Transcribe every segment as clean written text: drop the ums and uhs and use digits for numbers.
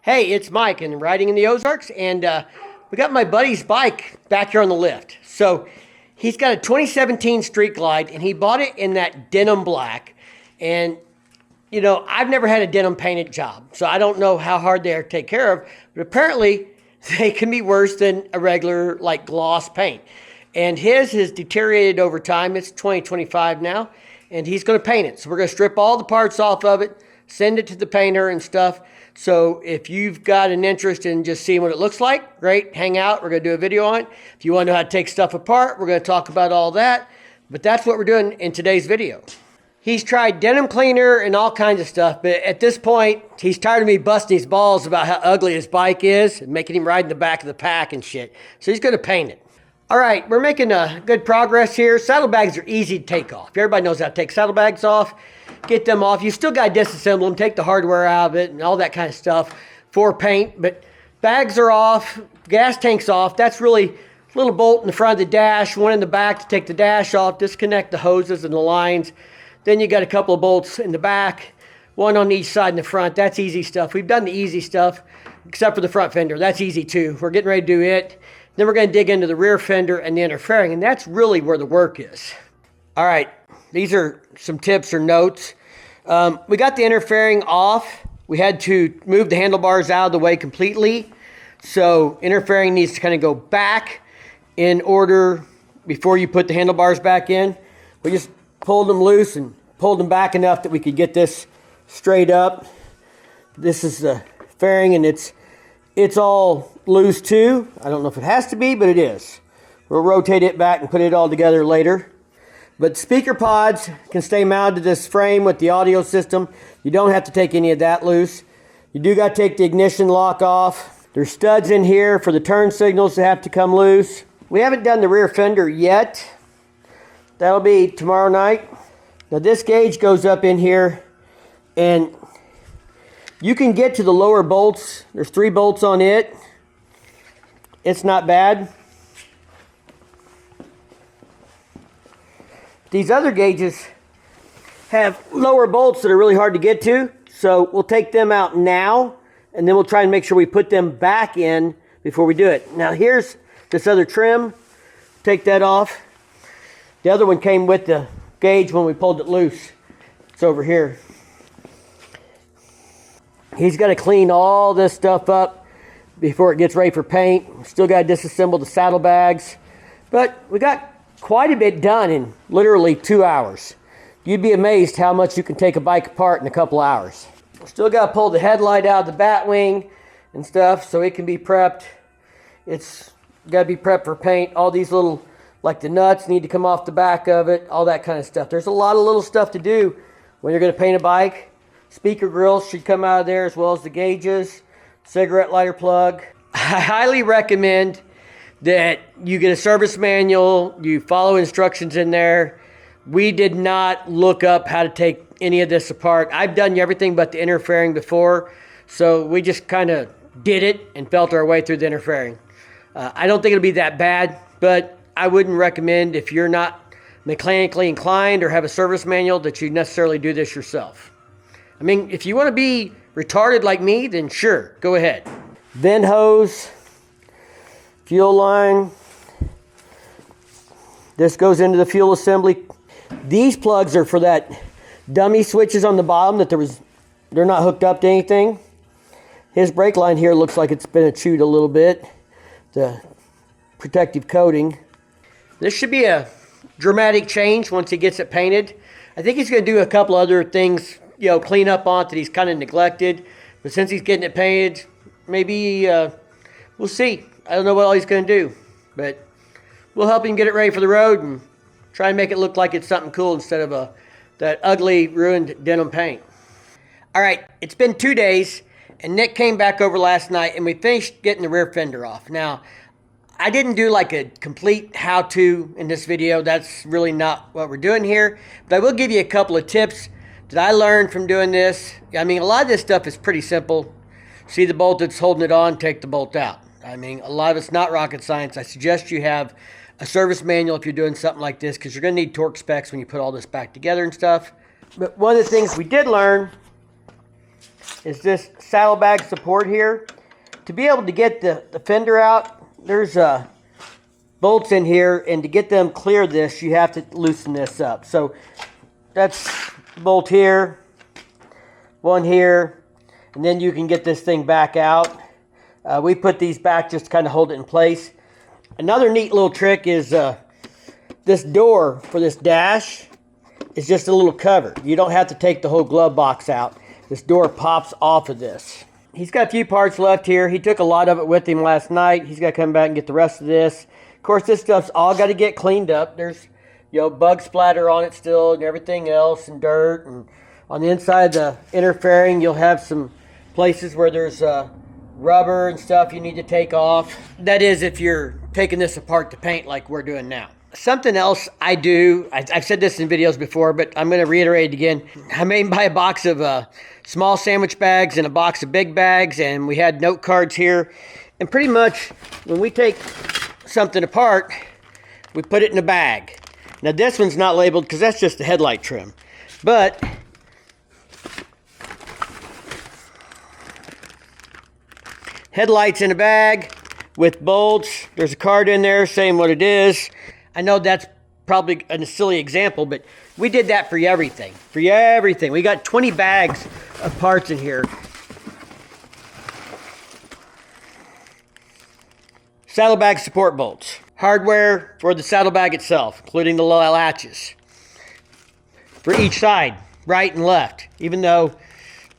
Hey, it's Mike and Riding in the Ozarks, and we got my buddy's bike back here on the lift. So he's got a 2017 Street Glide, and he bought it in that denim black. And, you know, I've never had a denim painted job, so I don't know how hard they are to take care of, but apparently they can be worse than a regular, like, gloss paint. And his has deteriorated over time. It's 2025 now, and he's going to paint it. So we're going to strip all the parts off of it, send it to the painter and stuff. So if you've got an interest in just seeing what it looks like, great, hang out. We're going to do a video on it. If you want to know how to take stuff apart, we're going to talk about all that. But that's what we're doing in today's video. He's tried denim cleaner and all kinds of stuff, but at this point, he's tired of me busting his balls about how ugly his bike is and making him ride in the back of the pack and shit. So he's going to paint it. All right, we're making good progress here. Saddlebags are easy to take off. Everybody knows how to take saddlebags off. Get them off. You still got to disassemble them, take the hardware out of it and all that kind of stuff for paint. But bags are off, gas tank's off. That's really a little bolt in the front of the dash, one in the back to take the dash off, disconnect the hoses and the lines. Then you got a couple of bolts in the back, one on each side in the front. That's easy stuff. We've done the easy stuff, except for the front fender. That's easy too. We're getting ready to do it. Then we're going to dig into the rear fender and the inner fairing, and that's really where the work is. All right, these are some tips or notes. We got the inner fairing off. We had to move the handlebars out of the way completely. So inner fairing needs to kind of go back in order before you put the handlebars back in. We just pulled them loose and pulled them back enough that we could get this straight up. This is the fairing, and it's all loose too. I don't know if it has to be, but it is. We'll rotate it back and put it all together later. But speaker pods can stay mounted to this frame with the audio system. You don't have to take any of that loose. You do got to take the ignition lock off. There's studs in here for the turn signals that have to come loose. We haven't done the rear fender yet. That'll be tomorrow night. Now this gauge goes up in here, and you can get to the lower bolts. There's 3 bolts on it. It's not bad. These other gauges have lower bolts that are really hard to get to, so we'll take them out now, and then we'll try and make sure we put them back in before we do it. Now here's this other trim. Take that off. The other one came with the gauge when we pulled it loose. It's over here. He's got to clean all this stuff up before it gets ready for paint. Still got to disassemble the saddlebags, but we got quite a bit done in literally 2 hours. You'd be amazed how much you can take a bike apart in a couple hours. Still got to pull the headlight out of the bat wing and stuff so it can be prepped. It's got to be prepped for paint. All these little, like the nuts need to come off the back of it, all that kind of stuff. There's a lot of little stuff to do when you're going to paint a bike. Speaker grills should come out of there, as well as the gauges, cigarette lighter plug. I highly recommend that you get a service manual, you follow instructions in there. We did not look up how to take any of this apart. I've done everything but the inner fairing before, so we just kind of did it and felt our way through the inner fairing. I don't think it'll be that bad, but I wouldn't recommend, if you're not mechanically inclined or have a service manual, that you necessarily do this yourself. I mean, if you want to be retarded like me, then sure, go ahead. Vent hose, fuel line. This goes into the fuel assembly. These plugs are for that dummy switches on the bottom they're not hooked up to anything. His brake line here looks like it's been chewed a little bit. The protective coating. This should be a dramatic change once he gets it painted. I think he's going to do a couple other things, you know, clean up on it that he's kind of neglected. But since he's getting it painted, maybe we'll see. I don't know what all he's going to do, but we'll help him get it ready for the road and try and make it look like it's something cool instead of that ugly, ruined denim paint. All right, it's been 2 days, and Nick came back over last night, and we finished getting the rear fender off. Now, I didn't do like a complete how-to in this video. That's really not what we're doing here, but I will give you a couple of tips that I learned from doing this. I mean, a lot of this stuff is pretty simple. See the bolt that's holding it on, take the bolt out. I mean, a lot of it's not rocket science. I suggest you have a service manual if you're doing something like this, because you're going to need torque specs when you put all this back together and stuff. But one of the things we did learn is this saddlebag support here. To be able to get the fender out, there's bolts in here, and to get them clear this, you have to loosen this up. So that's bolt here, one here, and then you can get this thing back out. We put these back just to kind of hold it in place. Another neat little trick is this door for this dash is just a little cover. You don't have to take the whole glove box out. This door pops off of this. He's got a few parts left here. He took a lot of it with him last night. He's got to come back and get the rest of this. Of course, this stuff's all got to get cleaned up. There's, you know, bug splatter on it still and everything else, and dirt. And on the inside of the inner fairing, you'll have some places where there's rubber and stuff you need to take off. That is if you're taking this apart to paint like we're doing now. Something else I do, I've said this in videos before, but I'm going to reiterate it again. I made buy a box of small sandwich bags and a box of big bags, and we had note cards here. And pretty much when we take something apart, we put it in a bag. Now this one's not labeled because that's just the headlight trim. But headlights in a bag with bolts. There's a card in there saying what it is. I know that's probably a silly example, but we did that for everything. For everything. We got 20 bags of parts in here. Saddlebag support bolts. Hardware for the saddlebag itself, including the latches. For each side, right and left, even though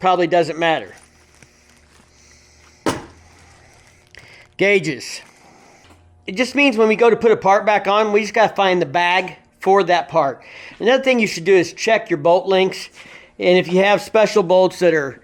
probably doesn't matter. Gauges. It just means when we go to put a part back on, we just got to find the bag for that part. Another thing you should do is check your bolt links. And if you have special bolts that are,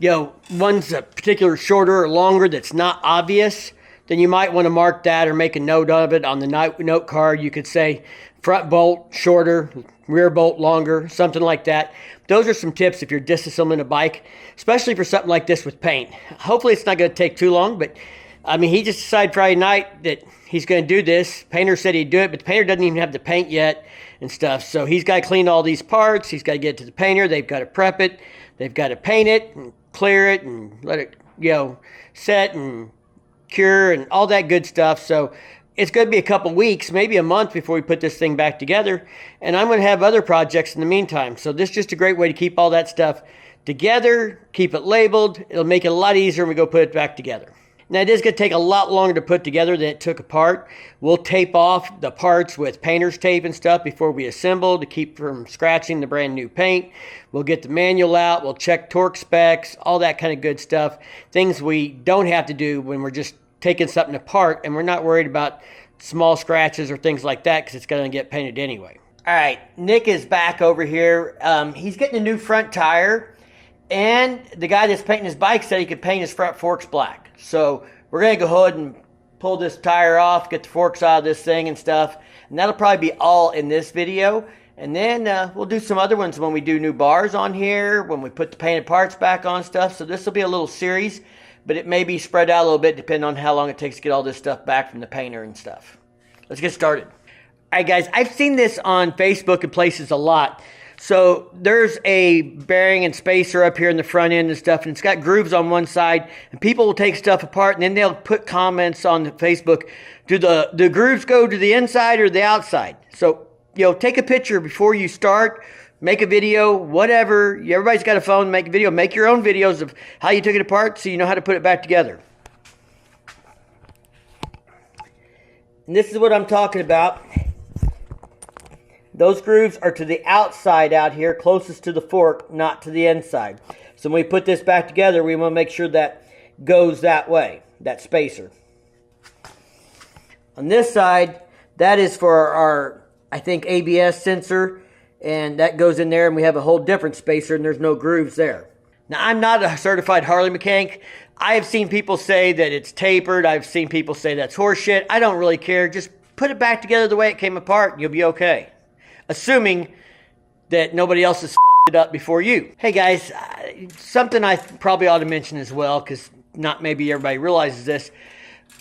you know, one's a particular shorter or longer that's not obvious, then you might want to mark that or make a note of it on the note card. You could say front bolt shorter, rear bolt longer, something like that. Those are some tips if you're disassembling a bike, especially for something like this with paint. Hopefully it's not going to take too long, but I mean, he just decided Friday night that he's going to do this. Painter said he'd do it, but the painter doesn't even have the paint yet and stuff. So he's got to clean all these parts. He's got to get it to the painter. They've got to prep it. They've got to paint it and clear it and let it, you know, set and cure and all that good stuff. So it's going to be a couple weeks, maybe a month before we put this thing back together. And I'm going to have other projects in the meantime. So this is just a great way to keep all that stuff together, keep it labeled. It'll make it a lot easier when we go put it back together. Now, it is going to take a lot longer to put together than it took apart. We'll tape off the parts with painter's tape and stuff before we assemble to keep from scratching the brand new paint. We'll get the manual out. We'll check torque specs, all that kind of good stuff. Things we don't have to do when we're just taking something apart and we're not worried about small scratches or things like that because it's going to get painted anyway. All right, Nick is back over here. He's getting a new front tire, and the guy that's painting his bike said he could paint his front forks black. So we're going to go ahead and pull this tire off, get the forks out of this thing and stuff. And that'll probably be all in this video. And then we'll do some other ones when we do new bars on here, when we put the painted parts back on stuff. So this will be a little series, but it may be spread out a little bit depending on how long it takes to get all this stuff back from the painter and stuff. Let's get started. All right, guys, I've seen this on Facebook and places a lot. So there's a bearing and spacer up here in the front end and stuff, and it's got grooves on one side, and people will take stuff apart, and then they'll put comments on the Facebook. Do the grooves go to the inside or the outside? So, you know, take a picture before you start, make a video, whatever. Everybody's got a phone, make a video. Make your own videos of how you took it apart so you know how to put it back together. And this is what I'm talking about. Those grooves are to the outside out here, closest to the fork, not to the inside. So when we put this back together, we want to make sure that goes that way, that spacer. On this side, that is for our, I think, ABS sensor, and that goes in there, and we have a whole different spacer, and there's no grooves there. Now, I'm not a certified Harley mechanic. I have seen people say that it's tapered. I've seen people say that's horseshit. I don't really care. Just put it back together the way it came apart, and you'll be okay. Assuming that nobody else has fucked it up before you. Hey guys, something I probably ought to mention as well, because not maybe everybody realizes this,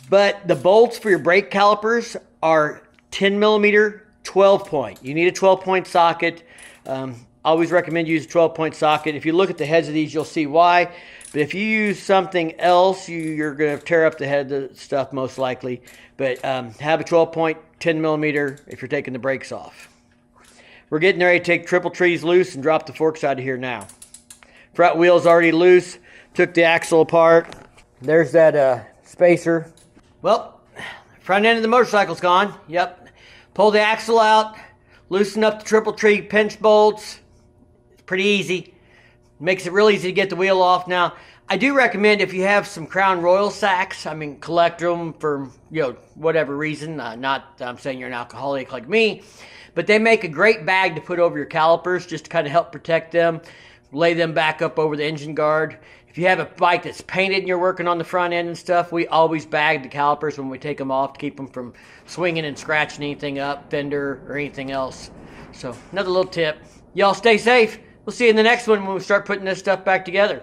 but the bolts for your brake calipers are 10 millimeter 12 point. You need a 12 point socket. always recommend use a 12-point socket. If you look at the heads of these, you'll see why. But if you use something else, you're going to tear up the head of the stuff most likely. But have a 12-point 10 millimeter if you're taking the brakes off. We're getting ready to take triple trees loose and drop the forks out of here now. Front wheel's already loose. Took the axle apart. There's that spacer. Well, front end of the motorcycle's gone. Yep. Pull the axle out. Loosen up the triple tree pinch bolts. It's pretty easy. Makes it real easy to get the wheel off. Now, I do recommend if you have some Crown Royal sacks, I mean, collect them for, whatever reason. Not I'm saying you're an alcoholic like me, but they make a great bag to put over your calipers just to kind of help protect them. Lay them back up over the engine guard. If you have a bike that's painted and you're working on the front end and stuff, we always bag the calipers when we take them off to keep them from swinging and scratching anything up, fender or anything else. So another little tip. Y'all stay safe. We'll see you in the next one when we start putting this stuff back together.